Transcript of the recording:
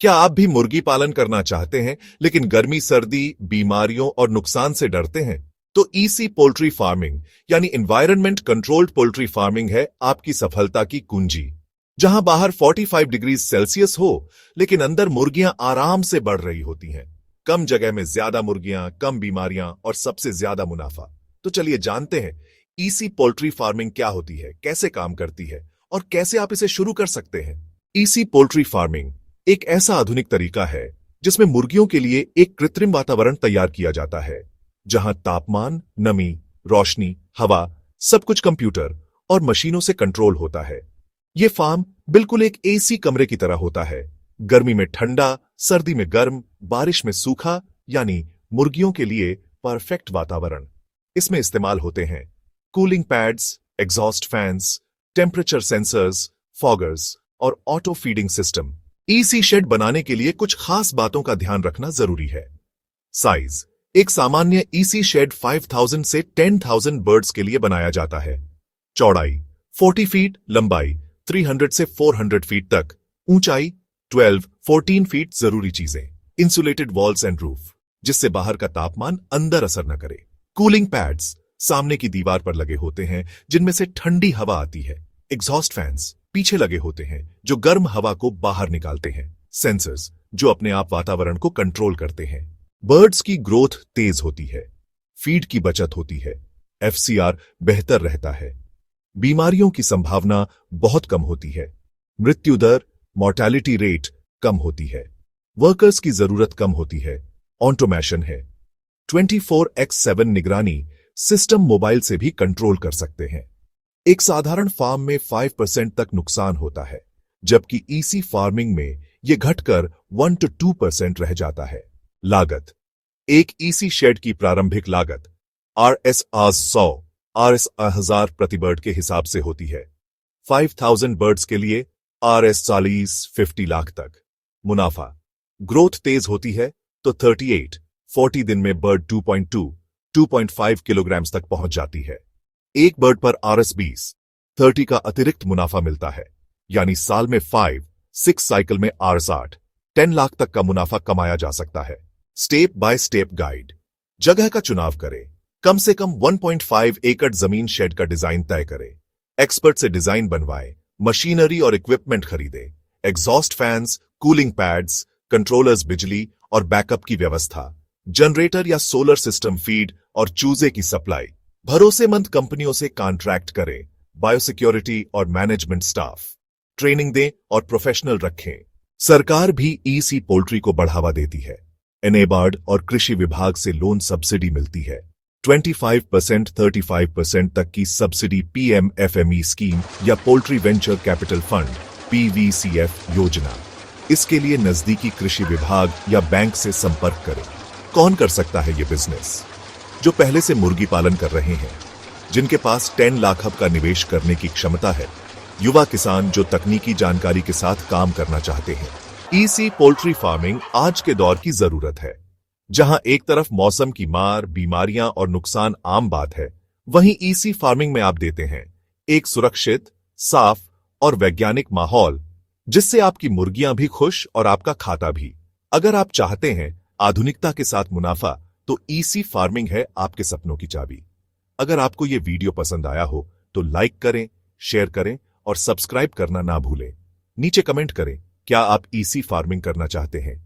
क्या आप भी मुर्गी पालन करना चाहते हैं लेकिन गर्मी, सर्दी, बीमारियों और नुकसान से डरते हैं? तो ईसी पोल्ट्री फार्मिंग यानी एनवायरनमेंट कंट्रोल्ड पोल्ट्री फार्मिंग है आपकी सफलता की कुंजी। जहां बाहर 45 डिग्री सेल्सियस हो लेकिन अंदर मुर्गियां आराम से बढ़ रही होती हैं। कम जगह में ज्यादा मुर्गियां, कम बीमारियां और सबसे ज्यादा मुनाफा। तो चलिए जानते हैं ईसी पोल्ट्री फार्मिंग क्या होती है, कैसे काम करती है और कैसे आप इसे शुरू कर सकते हैं। ईसी पोल्ट्री फार्मिंग एक ऐसा आधुनिक तरीका है जिसमें मुर्गियों के लिए एक कृत्रिम वातावरण तैयार किया जाता है, जहां तापमान, नमी, रोशनी, हवा सब कुछ कंप्यूटर और मशीनों से कंट्रोल होता है। यह फार्म बिल्कुल एक एसी कमरे की तरह होता है। गर्मी में ठंडा, सर्दी में गर्म, बारिश में सूखा, यानी मुर्गियों के लिए परफेक्ट वातावरण। इसमें इस्तेमाल होते हैं cooling pads, exhaust fans, temperature sensors, foggers और auto feeding system. EC shed बनाने के लिए कुछ खास बातों का ध्यान रखना जरूरी है। साइज: एक सामान्य ईसी शेड 5000 से 10,000 बर्ड्स के लिए बनाया जाता है। चौड़ाई 40 फीट, लंबाई 300 से 400 फीट तक, ऊंचाई 12-14 फीट। जरूरी चीजें: इंसुलेटेड वॉल्स एंड रूफ, जिससे बाहर का तापमान अंदर असर न करे। कूलिंग पैड्स सामने की दीवार पर लगे होते हैं जिनमें से ठंडी हवा आती है। एग्जॉस्ट फैंस पीछे लगे होते हैं जो गर्म हवा को बाहर निकालते हैं। सेंसर्स जो अपने आप वातावरण को कंट्रोल करते हैं। बर्ड्स की ग्रोथ तेज होती है, फीड की बचत होती है, एफसीआर बेहतर रहता है, बीमारियों की संभावना बहुत कम होती है, मृत्यु दर, मॉर्टैलिटी रेट कम होती है, वर्कर्स की जरूरत कम होती है, ऑटोमेशन है, 24x7 निगरानी सिस्टम मोबाइल से भी कंट्रोल कर सकते हैं। एक साधारण फार्म में 5% तक नुकसान होता है, जबकि ईसी फार्मिंग में यह घटकर 1-2% रह जाता है। लागत: एक ईसी शेड की प्रारंभिक लागत RS 100 RS 1000 प्रति बर्ड के हिसाब से होती है। 5000 बर्ड्स के लिए RS 40-50 लाख तक। मुनाफा: ग्रोथ तेज होती है तो 38-40 दिन में बर्ड 2.2-2.5 किलोग्राम तक पहुंच जाती है। एक बर्ड पर RS 20-30 का अतिरिक्त मुनाफा मिलता है, यानी साल में 5-6 साइकिल में RS 8-10 लाख तक का मुनाफा कमाया जा सकता है। स्टेप बाय स्टेप गाइड: जगह का चुनाव करें, कम से कम 1.5 एकड़ जमीन शेड का डिजाइन तय करें, एक्सपर्ट से डिजाइन बनवाएं, मशीनरी और इक्विपमेंट खरीदें, exhaust fans, cooling pads, controllers, बिजली और बैकअप की व्यवस्था, जनरेटर या सोलर सिस्टम फीड और चूजे की सप्लाई। भरोसेमंद कंपनियों से कॉन्ट्रैक्ट करें, बायोसिक्योरिटी और मैनेजमेंट स्टाफ, ट्रेनिंग दें और प्रोफेशनल रखें। सरकार भी ईसी पोल्ट्री को बढ़ावा देती है। एनेबार्ड और कृषि विभाग से लोन सब्सिडी मिलती है। 25%-35% तक की सब्सिडी पीएमएफएमई स्कीम या poultry venture capital fund PVCF योजना। इसके लिए नजदीकी कृषि विभाग या बैंक से संपर्क करें। कौन कर सकता है ये बिजनेस? जो पहले से मुर्गी पालन कर रहे हैं, जिनके पास 10 लाख का निवेश करने की क्षमता है, युवा किसान जो तकनीकी जानकारी के साथ काम करना चाहते हैं। ईसी पोल्ट्री फार्मिंग आज के दौर की जरूरत है, जहां एक तरफ मौसम की मार, बीमारियां और नुकसान आम बात है, वहीं ईसी फार्मिंग में आप देते हैं एक सुरक्षित, साफ और वैज्ञानिक माहौल, जिससे आपकी मुर्गियां भी खुश और आपका खाता भी। अगर आप चाहते हैं आधुनिकता के साथ मुनाफा, तो ईसी फार्मिंग है आपके सपनों की चाबी। अगर आपको यह वीडियो पसंद आया हो तो लाइक करें, शेयर करें और सब्सक्राइब करना ना भूलें। नीचे कमेंट करें, क्या आप ईसी फार्मिंग करना चाहते हैं?